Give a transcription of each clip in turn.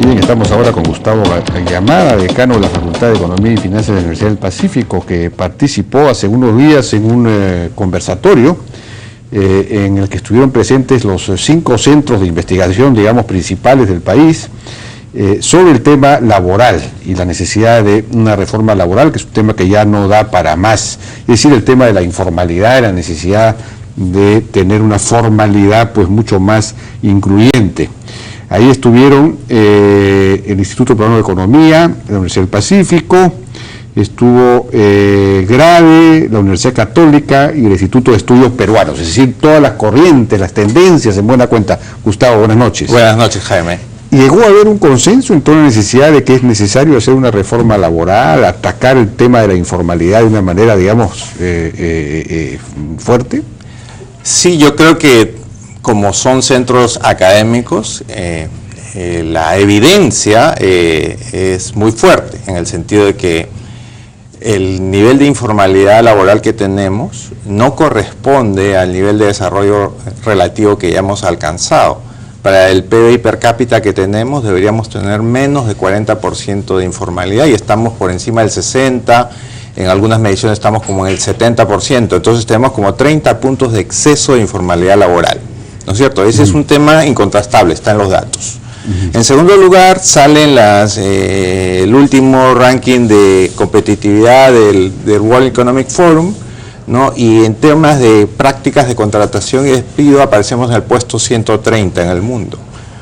Bien, estamos ahora con Gustavo Llamada, decano de la Facultad de Economía y Finanzas de la Universidad del Pacífico, que participó hace unos días en un conversatorio en el que estuvieron presentes los 5 centros de investigación, digamos, principales del país, sobre el tema laboral y la necesidad de una reforma laboral, que es un tema que ya no da para más. Es decir, el tema de la informalidad y la necesidad de tener una formalidad pues mucho más incluyente. Ahí estuvieron el Instituto Peruano de Economía, la Universidad del Pacífico, estuvo GRADE, la Universidad Católica y el Instituto de Estudios Peruanos, es decir, todas las corrientes, las tendencias en buena cuenta. Gustavo, buenas noches. Buenas noches, Jaime. ¿Llegó a haber un consenso en torno a la necesidad de que es necesario hacer una reforma laboral, atacar el tema de la informalidad de una manera, digamos, fuerte? Sí, yo creo que como son centros académicos, la evidencia es muy fuerte, en el sentido de que el nivel de informalidad laboral que tenemos no corresponde al nivel de desarrollo relativo que ya hemos alcanzado. Para el PBI per cápita que tenemos deberíamos tener menos de 40% de informalidad y estamos por encima del 60%, en algunas mediciones estamos como en el 70%, entonces tenemos como 30 puntos de exceso de informalidad laboral, ¿no es cierto? Ese es un tema incontrastable, está en los datos. En segundo lugar, salen el último ranking de competitividad del World Economic Forum, ¿no? Y en temas de prácticas de contratación y despido aparecemos en el puesto 130 en el mundo.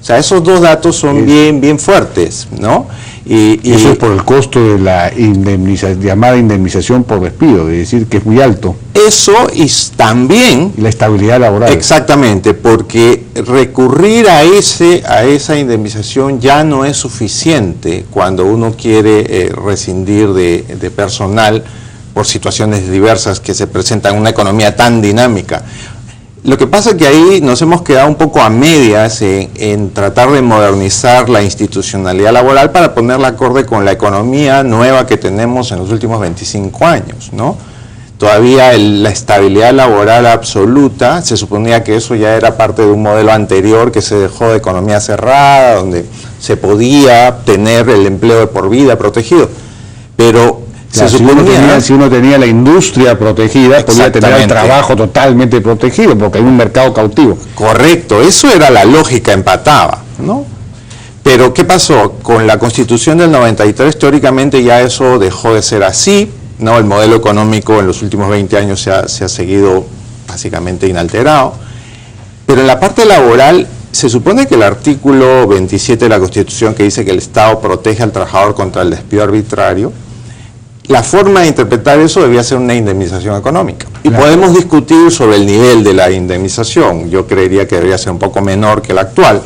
O sea, esos dos datos son bien fuertes, ¿no? Y eso es por el costo de la llamada indemnización por despido, es decir, que es muy alto. Eso y también... Y la estabilidad laboral. Exactamente, porque recurrir a esa indemnización ya no es suficiente cuando uno quiere rescindir de personal por situaciones diversas que se presentan en una economía tan dinámica. Lo que pasa es que ahí nos hemos quedado un poco a medias en tratar de modernizar la institucionalidad laboral para ponerla acorde con la economía nueva que tenemos en los últimos 25 años, ¿no? Todavía la estabilidad laboral absoluta, se suponía que eso ya era parte de un modelo anterior que se dejó de economía cerrada, donde se podía tener el empleo de por vida protegido, pero... Claro, si uno tenía la industria protegida, podía tener el trabajo totalmente protegido, porque hay un mercado cautivo. Correcto, eso era la lógica, empataba, ¿no? Pero ¿qué pasó? Con la Constitución del 93, teóricamente ya eso dejó de ser así, ¿no? El modelo económico en los últimos 20 años se ha seguido básicamente inalterado, pero en la parte laboral se supone que el artículo 27 de la Constitución, que dice que el Estado protege al trabajador contra el despido arbitrario, la forma de interpretar eso debía ser una indemnización económica. Y claro, podemos discutir sobre el nivel de la indemnización. Yo creería que debería ser un poco menor que el actual.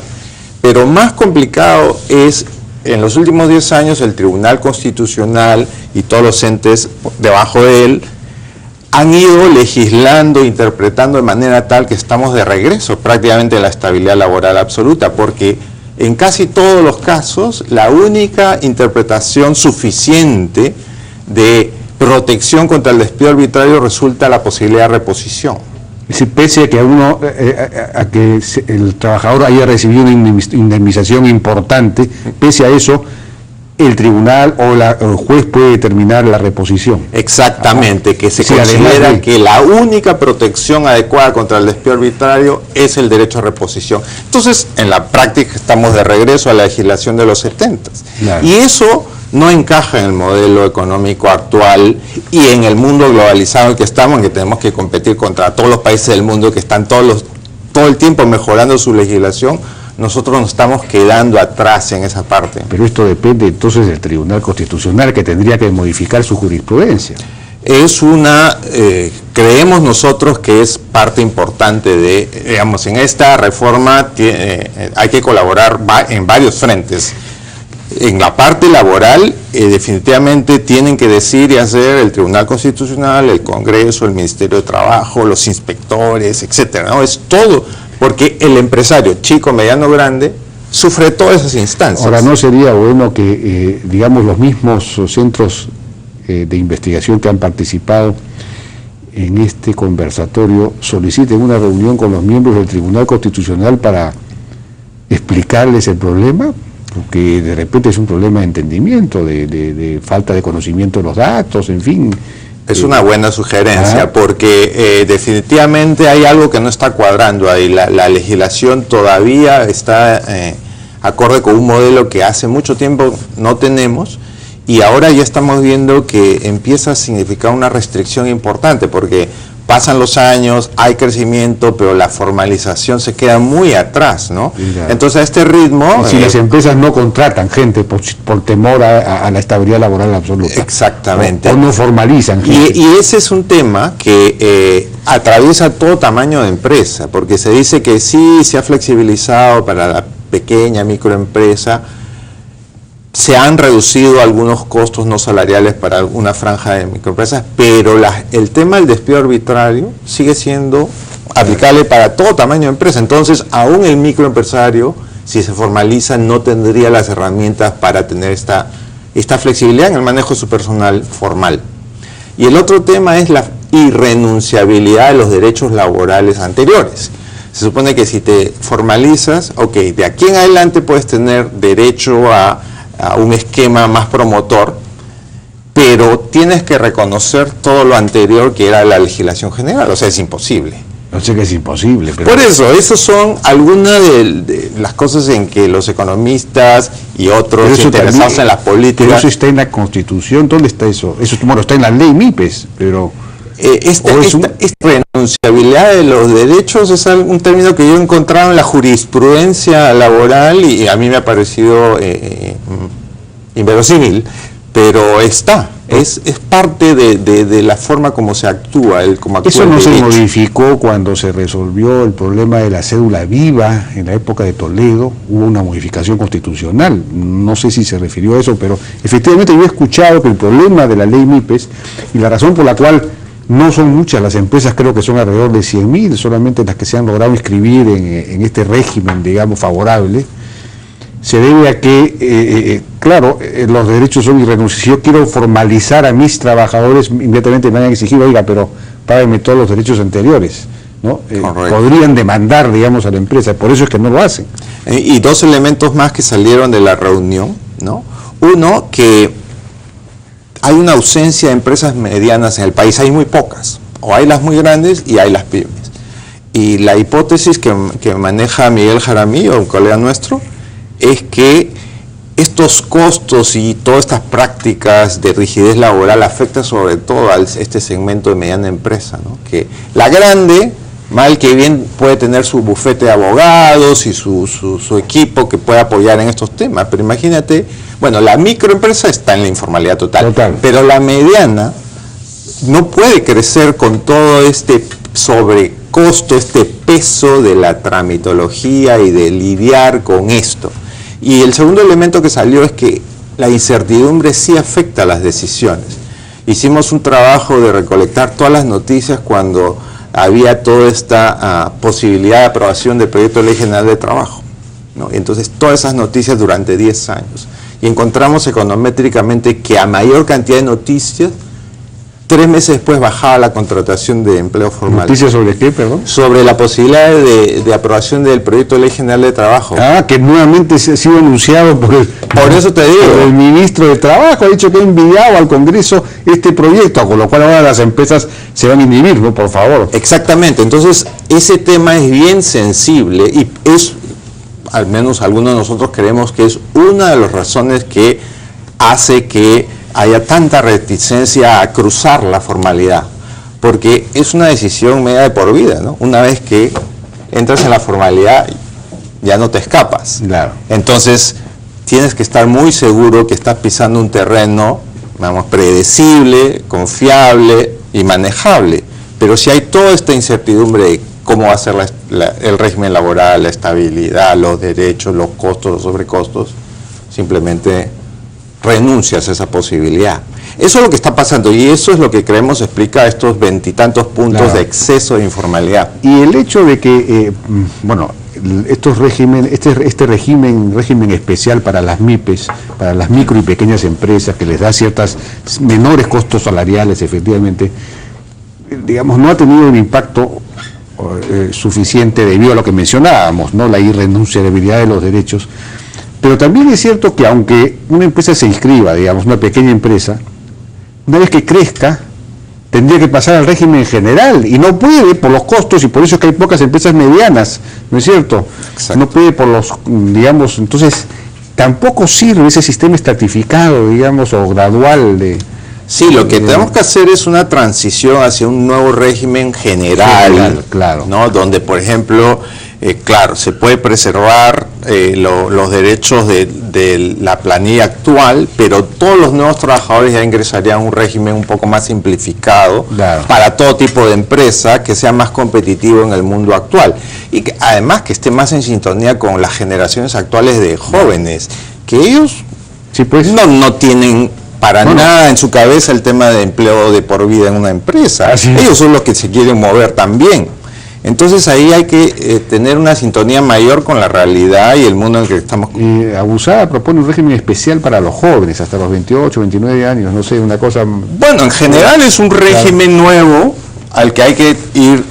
Pero más complicado es, en los últimos 10 años, el Tribunal Constitucional y todos los entes debajo de él han ido legislando, interpretando de manera tal que estamos de regreso prácticamente en la estabilidad laboral absoluta, porque en casi todos los casos la única interpretación suficiente de protección contra el despido arbitrario resulta la posibilidad de reposición. Es decir, pese a que el trabajador haya recibido una indemnización importante, pese a eso, el tribunal o el juez puede determinar la reposición. Exactamente, que se considera que la única protección adecuada contra el despido arbitrario es el derecho a reposición. Entonces, en la práctica estamos de regreso a la legislación de los 70. Claro. Y eso no encaja en el modelo económico actual y en el mundo globalizado en el que estamos, en que tenemos que competir contra todos los países del mundo que están todo el tiempo mejorando su legislación. Nosotros nos estamos quedando atrás en esa parte. Pero esto depende entonces del Tribunal Constitucional, que tendría que modificar su jurisprudencia. Es creemos nosotros que es parte importante digamos, en esta reforma hay que colaborar en varios frentes. En la parte laboral, definitivamente tienen que decir y hacer el Tribunal Constitucional, el Congreso, el Ministerio de Trabajo, los inspectores, etcétera, ¿no? Es todo, porque el empresario, chico, mediano, grande, sufre todas esas instancias. Ahora, ¿no sería bueno que, digamos, los mismos centros de investigación que han participado en este conversatorio soliciten una reunión con los miembros del Tribunal Constitucional para explicarles el problema? porque de repente es un problema de entendimiento, de falta de conocimiento de los datos, en fin. Es una buena sugerencia, porque definitivamente hay algo que no está cuadrando ahí. La legislación todavía está acorde con un modelo que hace mucho tiempo no tenemos, y ahora ya estamos viendo que empieza a significar una restricción importante, porque pasan los años, hay crecimiento, pero la formalización se queda muy atrás, ¿no? Claro. Entonces, a este ritmo... Si las empresas no contratan gente por temor a la estabilidad laboral absoluta. Exactamente. O no formalizan gente. Y ese es un tema que atraviesa todo tamaño de empresa, porque se dice que sí se ha flexibilizado para la pequeña, microempresa, se han reducido algunos costos no salariales para una franja de microempresas, pero el tema del despido arbitrario sigue siendo aplicable para todo tamaño de empresa. Entonces, aún el microempresario, si se formaliza, no tendría las herramientas para tener esta flexibilidad en el manejo de su personal formal. Y el otro tema es la irrenunciabilidad de los derechos laborales anteriores. Se supone que si te formalizas, ok, de aquí en adelante puedes tener derecho a un esquema más promotor, pero tienes que reconocer todo lo anterior que era la legislación general, o sea, es imposible. No sé que es imposible. Pero... Por eso, esas son algunas de las cosas en que los economistas y otros interesados en las políticas... Pero eso está en la Constitución, ¿dónde está eso? Eso bueno, está en la ley MIPES, pero... Esta renunciabilidad de los derechos es un término que yo he encontrado en la jurisprudencia laboral y a mí me ha parecido inverosímil, pero está, es parte de la forma como se actúa, Eso no se modificó cuando se resolvió el problema de la cédula viva en la época de Toledo, hubo una modificación constitucional, no sé si se refirió a eso, pero efectivamente yo he escuchado que el problema de la ley MIPES y la razón por la cual no son muchas las empresas, creo que son alrededor de 100.000, solamente las que se han logrado inscribir en este régimen, digamos, favorable, se debe a que, claro, los derechos son irrenunciables. Si yo quiero formalizar a mis trabajadores, inmediatamente me han exigido, oiga, pero páguenme todos los derechos anteriores, ¿no? Podrían demandar, digamos, a la empresa, por eso es que no lo hacen. Y dos elementos más que salieron de la reunión, ¿no? Uno, que hay una ausencia de empresas medianas en el país, hay muy pocas, o hay las muy grandes y hay las pymes. Y la hipótesis que maneja Miguel Jaramillo, un colega nuestro, es que estos costos y todas estas prácticas de rigidez laboral afectan sobre todo a este segmento de mediana empresa, ¿no? Que la grande, mal que bien, puede tener su bufete de abogados y su equipo que puede apoyar en estos temas, pero imagínate, bueno, la microempresa está en la informalidad total, pero la mediana no puede crecer con todo este sobrecosto, este peso de la tramitología y de lidiar con esto. Y el segundo elemento que salió es que la incertidumbre sí afecta a las decisiones. Hicimos un trabajo de recolectar todas las noticias cuando había toda esta posibilidad de aprobación del proyecto de ley general de trabajo, ¿no? Entonces, todas esas noticias durante 10 años. Y encontramos econométricamente que a mayor cantidad de noticias, 3 meses después bajaba la contratación de empleo formal. ¿Noticias sobre qué, perdón? Sobre la posibilidad de aprobación del proyecto de ley general de trabajo. Ah, que nuevamente se ha sido anunciado por eso te digo, el ministro de Trabajo, ha dicho que ha enviado al Congreso este proyecto, con lo cual ahora las empresas se van a inhibir, ¿no? Por favor. Exactamente, entonces ese tema es bien sensible y es, al menos algunos de nosotros creemos que es una de las razones que hace que haya tanta reticencia a cruzar la formalidad, porque es una decisión media de por vida, ¿no? Una vez que entras en la formalidad, ya no te escapas. Claro. Entonces, tienes que estar muy seguro que estás pisando un terreno, vamos, predecible, confiable y manejable. Pero si hay toda esta incertidumbre de cómo va a ser el régimen laboral, la estabilidad, los derechos, los costos, los sobrecostos, simplemente renuncias a esa posibilidad. Eso es lo que está pasando y eso es lo que creemos explica estos 20 y tantos puntos de exceso de informalidad. Y el hecho de que, bueno, este régimen especial para las MIPES, para las micro y pequeñas empresas, que les da ciertas menores costos salariales, efectivamente, digamos, no ha tenido un impacto suficiente debido a lo que mencionábamos, ¿no? La irrenunciabilidad de los derechos, Pero también es cierto que aunque una empresa se inscriba, digamos, una pequeña empresa, una vez que crezca, tendría que pasar al régimen general, y no puede por los costos, y por eso es que hay pocas empresas medianas, ¿no es cierto? Exacto. No puede por los, digamos, entonces tampoco sirve ese sistema estratificado, digamos, o gradual de... Sí, lo que tenemos que hacer es una transición hacia un nuevo régimen general, claro. ¿no? Donde, por ejemplo, claro, se puede preservar los derechos de la planilla actual, pero todos los nuevos trabajadores ya ingresarían a un régimen un poco más simplificado, claro, para todo tipo de empresa, que sea más competitivo en el mundo actual. Y que además que esté más en sintonía con las generaciones actuales de jóvenes, que ellos sí, pues, no tienen para nada en su cabeza el tema de empleo de por vida en una empresa. Ellos son los que se quieren mover también. Entonces ahí hay que tener una sintonía mayor con la realidad y el mundo en el que estamos. Abusada propone un régimen especial para los jóvenes, hasta los 28, 29 años, no sé, una cosa... Bueno, en general es un régimen nuevo al que hay que ir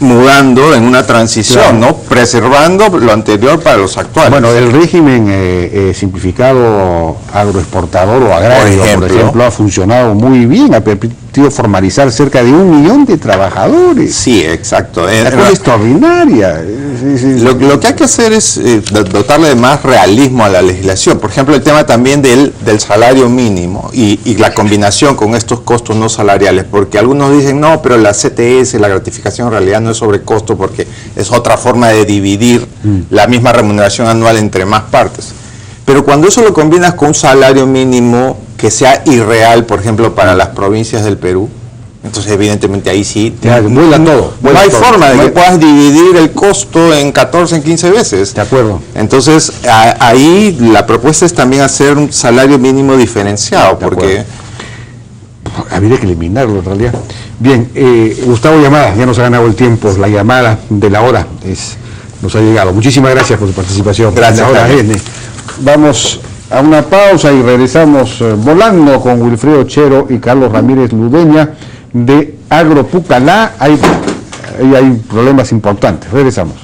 mudando en una transición, ¿no? Preservando lo anterior para los actuales. Bueno, el régimen simplificado agroexportador o agrario, por ejemplo, ha funcionado muy bien, ha permitido formalizar cerca de 1 millón de trabajadores. Sí, exacto. Una cosa extraordinaria. Lo que hay que hacer es dotarle de más realismo a la legislación. Por ejemplo, el tema también del salario mínimo y la combinación con estos costos no salariales, porque algunos dicen, no, pero la CTS, la gratificación en realidad no es sobrecosto porque es otra forma de dividir la misma remuneración anual entre más partes. Pero cuando eso lo combinas con un salario mínimo que sea irreal, por ejemplo, para las provincias del Perú, entonces evidentemente ahí sí vuela todo. No hay forma de que puedas dividir el costo en 14, en 15 veces. De acuerdo. Entonces ahí la propuesta es también hacer un salario mínimo diferenciado, porque habría que eliminarlo en realidad. Bien, Gustavo Yamada, ya nos ha ganado el tiempo, la llamada de la hora nos ha llegado. Muchísimas gracias por su participación. Gracias. La hora viene. Vamos a una pausa y regresamos volando con Wilfredo Chero y Carlos Ramírez Ludeña de Agropucalá. Hay problemas importantes. Regresamos.